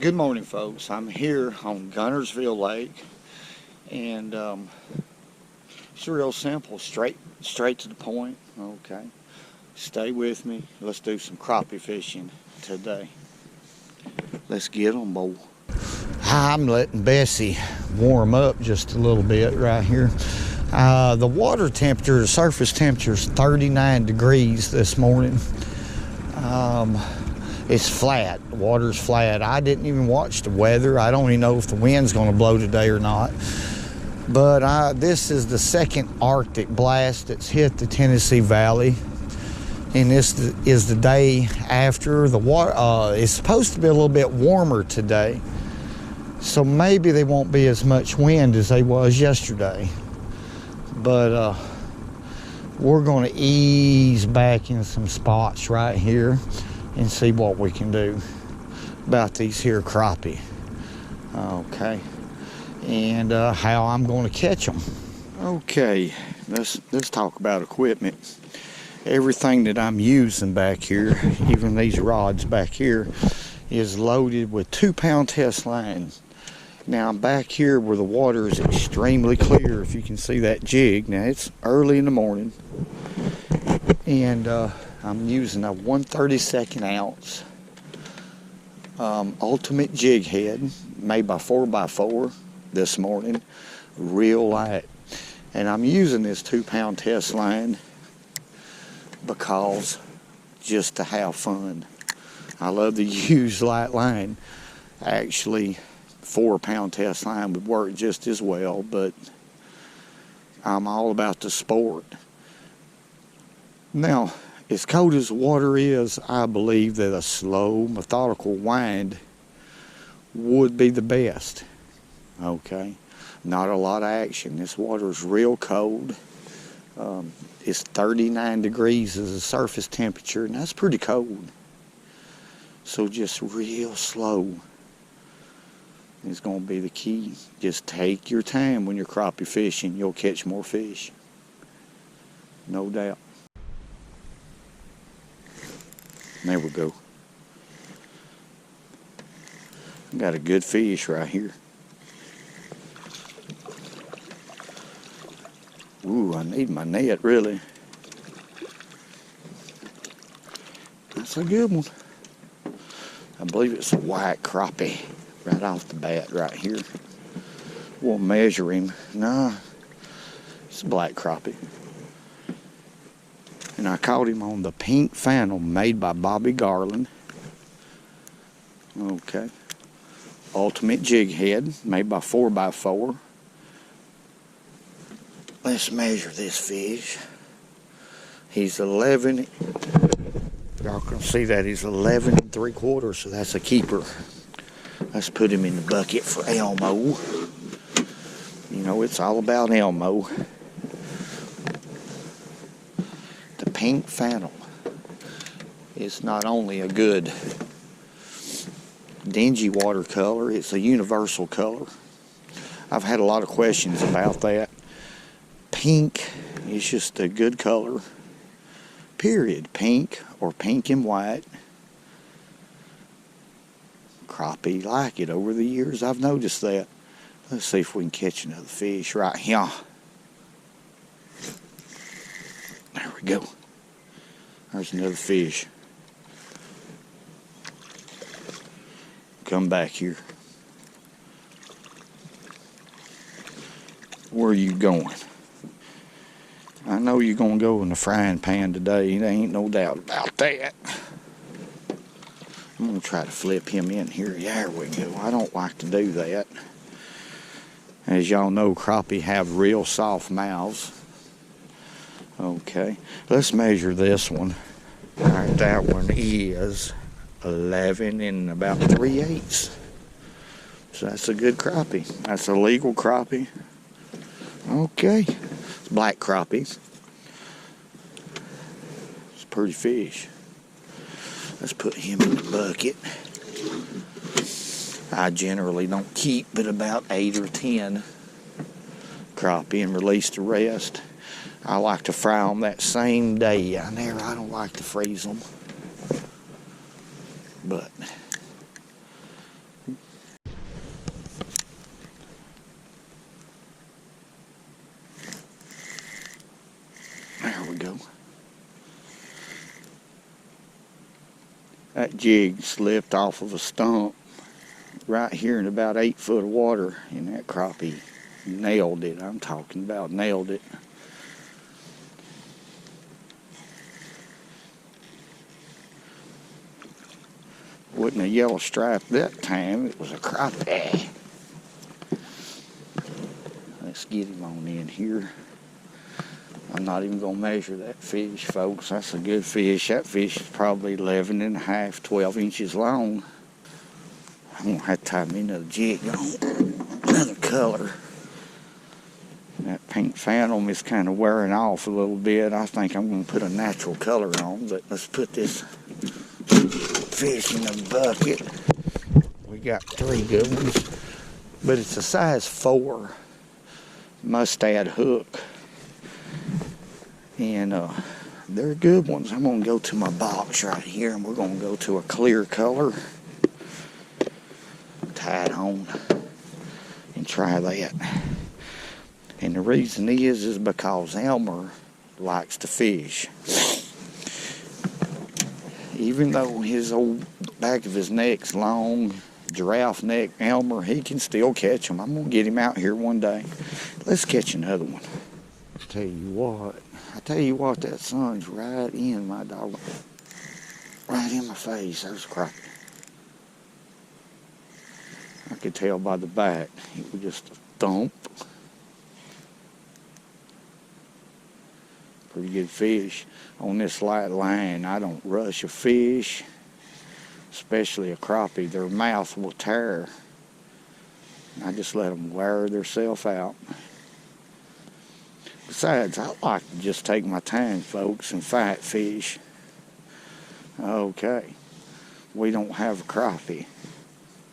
Good morning, folks. I'm here on Gunnersville Lake, and it's real simple, straight to the point. Okay, stay with me. Let's do some crappie fishing today. Let's get them, boy. I'm letting Bessie warm up just a little bit right here. The water temperature, the surface temperature is 39 degrees this morning. It's flat. The water's flat. I didn't even watch the weather. I don't even know if the wind's going to blow today or not. But this is the second Arctic blast that's hit the Tennessee Valley. And this is the day after the water. It's supposed to be a little bit warmer today. So maybe there won't be as much wind as there was yesterday. But we're going to ease back in some spots right here and see what we can do about these here crappie. Okay, and how I'm going to catch them. Okay, let's talk about equipment. Everything that I'm using back here, even these rods back here, is loaded with 2-pound test line. Now I'm back here where the water is extremely clear. If you can see that jig, now it's early in the morning, and I'm using a 1/32 ounce ultimate jig head made by 4x4 this morning, real light. And I'm using this 2-pound test line because just to have fun. I love to use light line. Actually, 4-pound test line would work just as well, but I'm all about the sport. Now, as cold as the water is, I believe that a slow, methodical wind would be the best. Okay, not a lot of action. This water is real cold. It's 39 degrees as the surface temperature, and that's pretty cold. So just real slow is going to be the key. Just take your time when you're crappie fishing. You'll catch more fish, no doubt. There we go. Got a good fish right here. Ooh, I need my net, really. That's a good one. I believe it's a white crappie right off the bat right here. We'll measure him. Nah, it's a black crappie. And I caught him on the pink phantom made by Bobby Garland. Okay. Ultimate jig head made by 4x4. Let's measure this fish. He's 11. Y'all can see that he's 11 3/4, so that's a keeper. Let's put him in the bucket for Elmo. You know, it's all about Elmo. Pink Phantom is not only a good dingy watercolor, it's a universal color. I've had a lot of questions about that. Pink is just a good color, period. Pink or pink and white. Crappie like it over the years. I've noticed that. Let's see if we can catch another fish right here. There we go. There's another fish. Come back here. Where are you going? I know you're going to go in the frying pan today. There ain't no doubt about that. I'm going to try to flip him in here. Yeah, there we go. I don't like to do that. As y'all know, crappie have real soft mouths. Okay, let's measure this one. All right, that one is 11 and about 3/8. So that's a good crappie. That's a legal crappie. Okay, it's black crappie. It's a pretty fish. Let's put him in the bucket. I generally don't keep but about 8 or 10 crappie and release the rest. I like to fry them that same day. I don't like to freeze them. But That jig slipped off of a stump right here in about 8 foot of water, and that crappie nailed it. I'm talking about nailed it. Wasn't a yellow stripe that time, it was a crappie. Let's get him on in here. I'm not even going to measure that fish, folks. That's a good fish. That fish is probably 11 and a half, 12 inches long. I'm going to have to tie me another jig on, another color. That pink phantom is kind of wearing off a little bit. I think I'm going to put a natural color on, but let's put this fish in the bucket. We got 3 good ones, but it's a size 4 mustad hook. And they're good ones. I'm going to go to my box right here, and we're going to go to a clear color. Tie it on and try that. And the reason is because Elmer likes to fish. Even though his old back of his neck's long, giraffe neck, Elmer, he can still catch them. I'm going to get him out here one day. Let's catch another one. I tell you what, that sun's right in my dog. Right in my face. There's a crappie. I could tell by the back. It was just a thump. Pretty good fish. On this light line, I don't rush a fish, especially a crappie. Their mouth will tear. I just let them wear themselves out. Besides, I like to just take my time, folks, and fight fish. Okay, we don't have a crappie,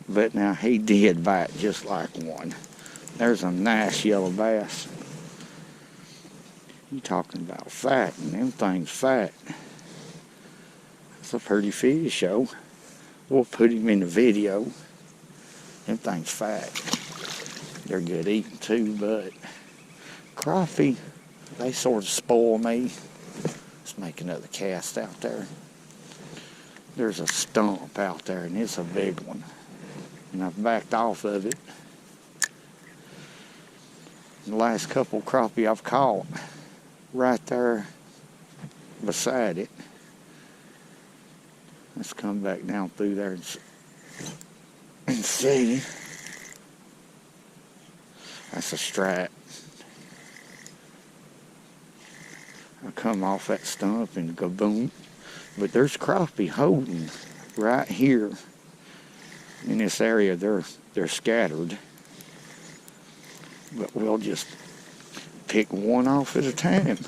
but now he did bite just like one. There's a nice yellow bass. You talking about fat, and them things fat. It's a pretty fish, though. We'll put him in the video. Them things fat. They're good eating too, but crappie, they sort of spoil me. Let's make another cast out there. There's a stump out there, and it's a big one. And I've backed off of it. The last couple crappie I've caught, right there beside it. Let's come back down through there and see. That's a stripe. I come off that stump and go boom. But there's crappie holding right here in this area. They're scattered. But we'll just pick one off at a time.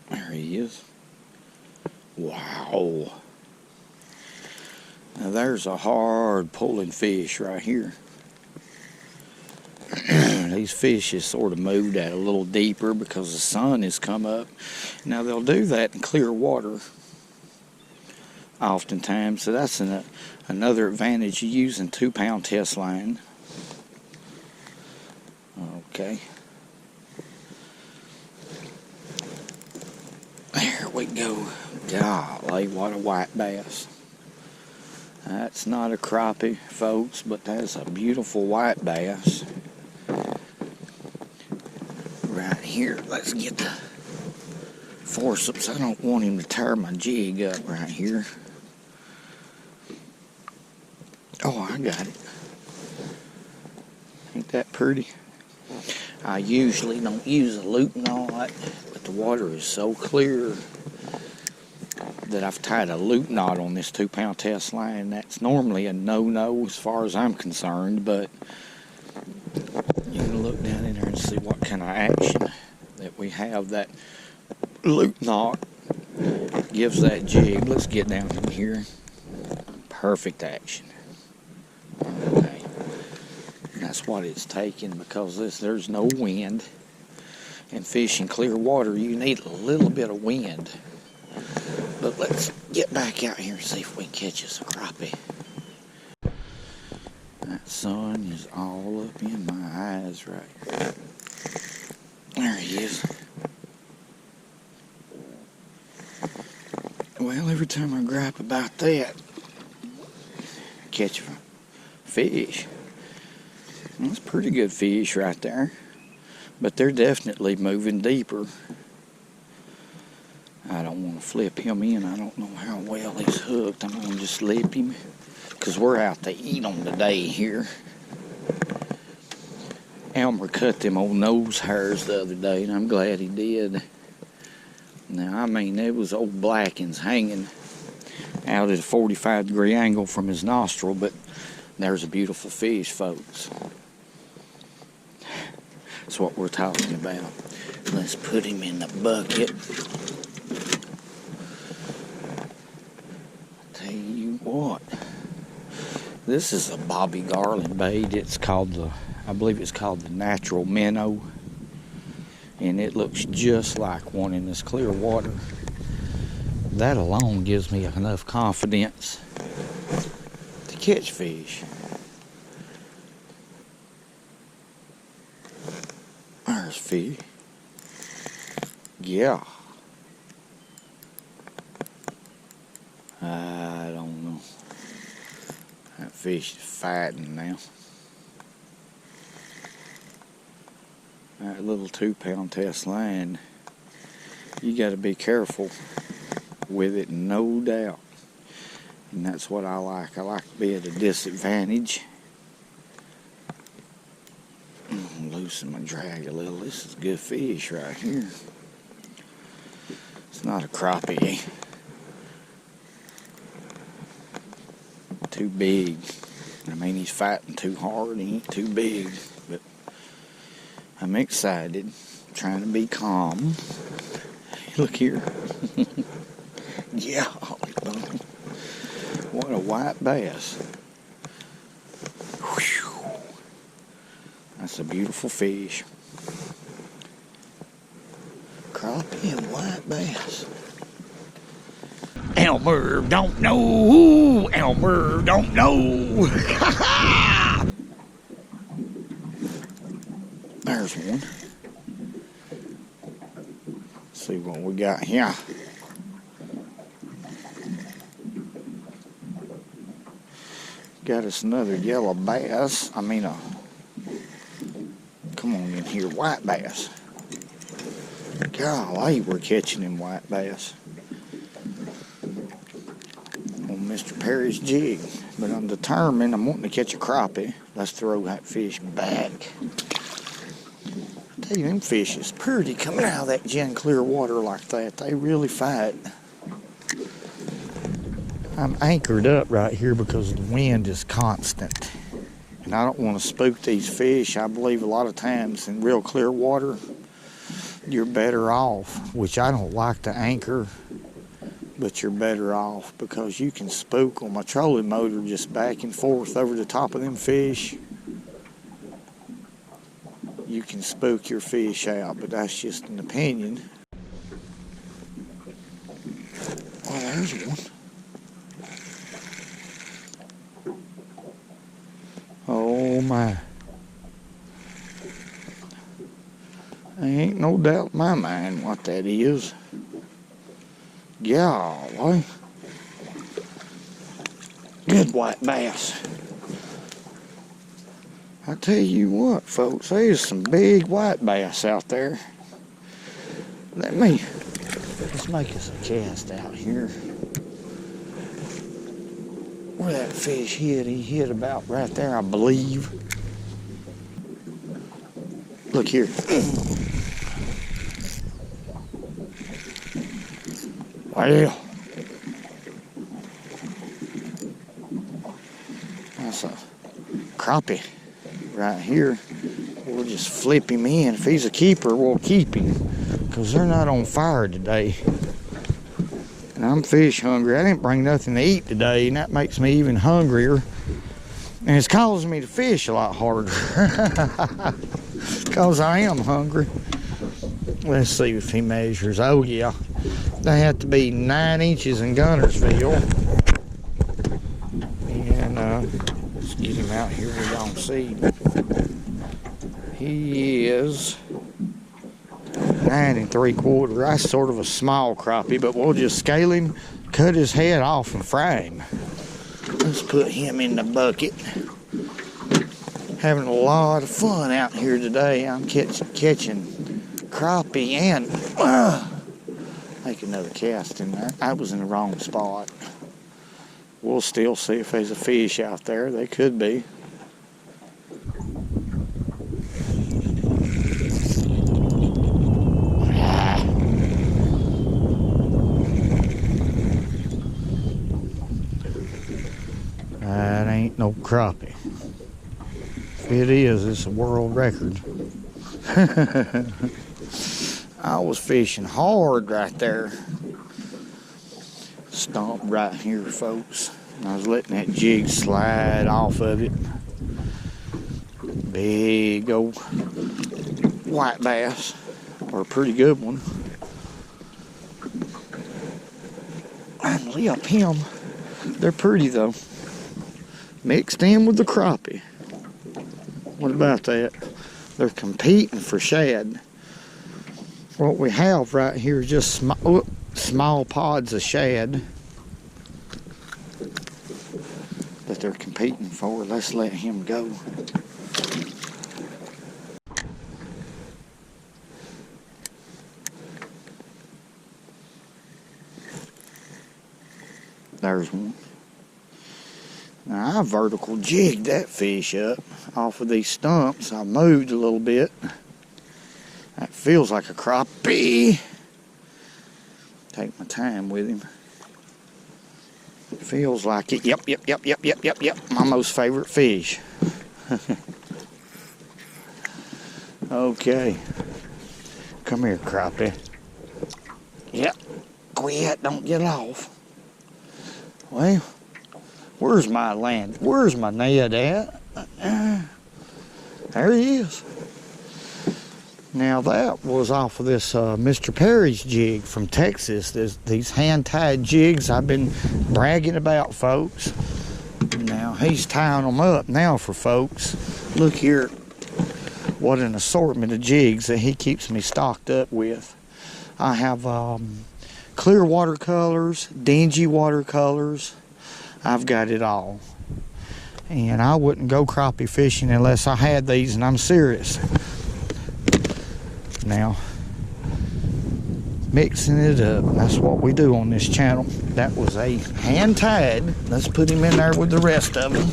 There he is. Wow. Now there's a hard pulling fish right here. These fish is sort of moved out a little deeper because the sun has come up. Now they'll do that in clear water oftentimes, so that's another advantage of using 2-pound test line. Okay. There we go. Golly, what a white bass. That's not a crappie, folks, but that's a beautiful white bass. Right here, let's get the forceps. I don't want him to tear my jig up right here. Oh, I got it. Ain't that pretty? I usually don't use a loop knot, but the water is so clear that I've tied a loop knot on this 2-pound test line. That's normally a no-no as far as I'm concerned, but you can look down in there and see what kind of action that we have. That loop knot gives that jig. Let's get down in here. Perfect action. Okay. That's what it's taking, because there's no wind. And fishing clear water, you need a little bit of wind. But let's get back out here and see if we can catch us a crappie. That sun is all up in my eyes right he is. Well, every time I gripe about that, catch a fish. Well, that's pretty good fish right there. But they're definitely moving deeper. I don't want to flip him in. I don't know how well he's hooked. I'm going to just lip him because we're out to eat on today here. Elmer cut them old nose hairs the other day, and I'm glad he did. Now, I mean, there was old blackens hanging out at a 45-degree angle from his nostril, but there's a beautiful fish, folks. That's what we're talking about. Let's put him in the bucket. Tell you what, this is a Bobby Garland bait. It's called I believe it's called the Natural Minnow. And it looks just like one in this clear water. That alone gives me enough confidence to catch fish. There's fish. Yeah. I don't know. That fish is fighting now. That little 2-pound test line, you got to be careful with it, no doubt. And that's what I like. I like to be at a disadvantage. Loosen my drag a little. This is good fish right here. It's not a crappie. Too big. I mean, he's fighting too hard. He ain't too big, but I'm excited, trying to be calm. Look here. Yeah, what a white bass. Whew. That's a beautiful fish. Crappie and white bass. Elmer don't know. Elmer don't know. There's one. Let's see what we got here. Got us another yellow bass. Come on in here, white bass. Golly, we're catching them white bass on Mr. Perry's jig. But I'm determined. I'm wanting to catch a crappie. Let's throw that fish back. I tell you, them fish is pretty coming out of that gin clear water like that. They really fight. I'm anchored up right here because the wind is constant. And I don't want to spook these fish. I believe a lot of times in real clear water, you're better off, which I don't like to anchor, but you're better off because you can spook on my trolling motor just back and forth over the top of them fish. You can spook your fish out, but that's just an opinion. Oh, there's one. Oh my. There ain't no doubt in my mind what that is. Golly. Good white bass. I tell you what, folks, there's some big white bass out there. Let's make us a cast out here. Where that fish hit, he hit about right there, I believe. Look here. Well, that's a crappie right here. We'll just flip him in. If he's a keeper, we'll keep him because they're not on fire today. And I'm fish hungry. I didn't bring nothing to eat today, and that makes me even hungrier. And it's causing me to fish a lot harder because I am hungry. Let's see if he measures. Oh, yeah. They have to be 9 inches in Guntersville. And let's get him out here where y'all see. He is 9 3/4. That's sort of a small crappie, but we'll just scale him, cut his head off, and fry him. Let's put him in the bucket. Having a lot of fun out here today. I'm catching crappie and make another cast in there. I was in the wrong spot. We'll still see if there's a fish out there. They could be. That ain't no crappie. If it is, it's a world record. I was fishing hard right there. Stomp right here, folks. And I was letting that jig slide off of it. Big old white bass, or a pretty good one. And lip him. They're pretty though. Mixed in with the crappie. What about that? They're competing for shad. What we have right here is just small pods of shad that they're competing for. Let's let him go. There's one. Now I vertical jigged that fish up off of these stumps. I moved a little bit. That feels like a crappie. Take my time with him. It feels like it. Yep. My most favorite fish. Okay. Come here, crappie. Yep. Quit, don't get off. Well, where's my land? Where's my Ned at? There he is. Now that was off of this Mr. Perry's jig from Texas. There's these hand-tied jigs I've been bragging about, folks. Now he's tying them up now for folks. Look here, what an assortment of jigs that he keeps me stocked up with. I have clear watercolors, dingy watercolors. I've got it all. And I wouldn't go crappie fishing unless I had these, and I'm serious. Now, mixing it up, that's what we do on this channel. That was a hand tied. Let's put him in there with the rest of them.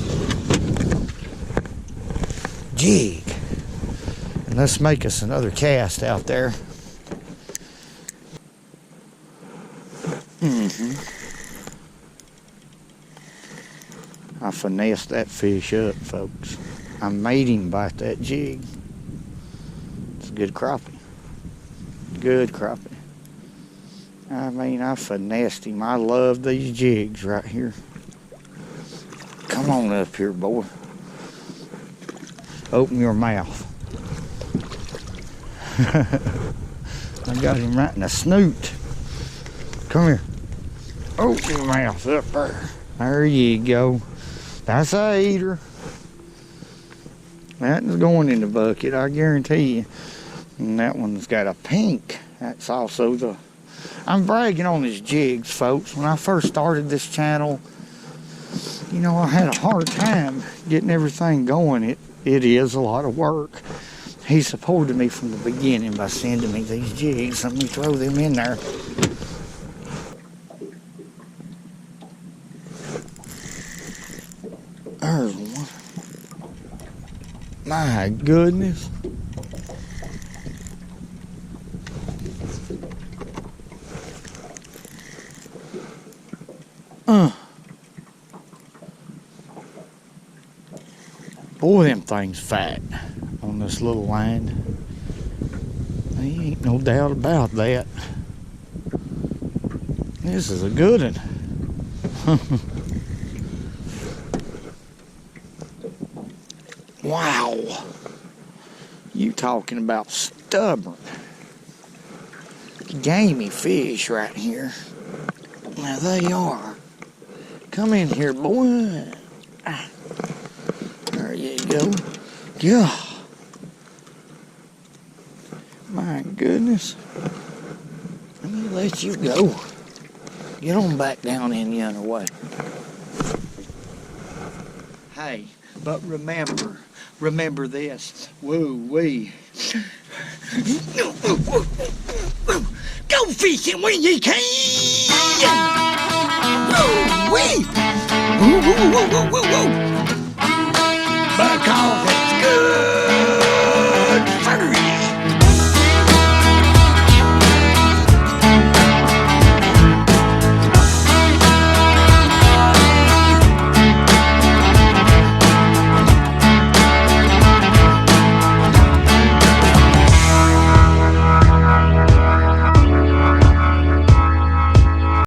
Jig. And let's make us another cast out there. I finessed that fish up, folks. I made him bite that jig. It's a good crappie. Good crappie. I mean, I finessed him. I love these jigs right here. Come on up here, boy. Open your mouth. I got him right in the snoot. Come here. Open your mouth up there. There you go. That's a eater. That is going in the bucket, I guarantee you. And that one's got a pink. That's also the... I'm bragging on his jigs, folks. When I first started this channel, you know, I had a hard time getting everything going. It is a lot of work. He supported me from the beginning by sending me these jigs. Let me throw them in there. There's one. My goodness. Boy, them things fat on this little line. There ain't no doubt about that. This is a good one. Wow. You talking about stubborn, gamey fish right here. Now they are. Come in here, boy. There you go. Yeah. My goodness. Let me let you go. Get on back down in the other way. Hey, but remember this. Woo-wee. Go fishing when you can! Woo-wee! Woo-woo-woo-woo-woo-woo! Back off.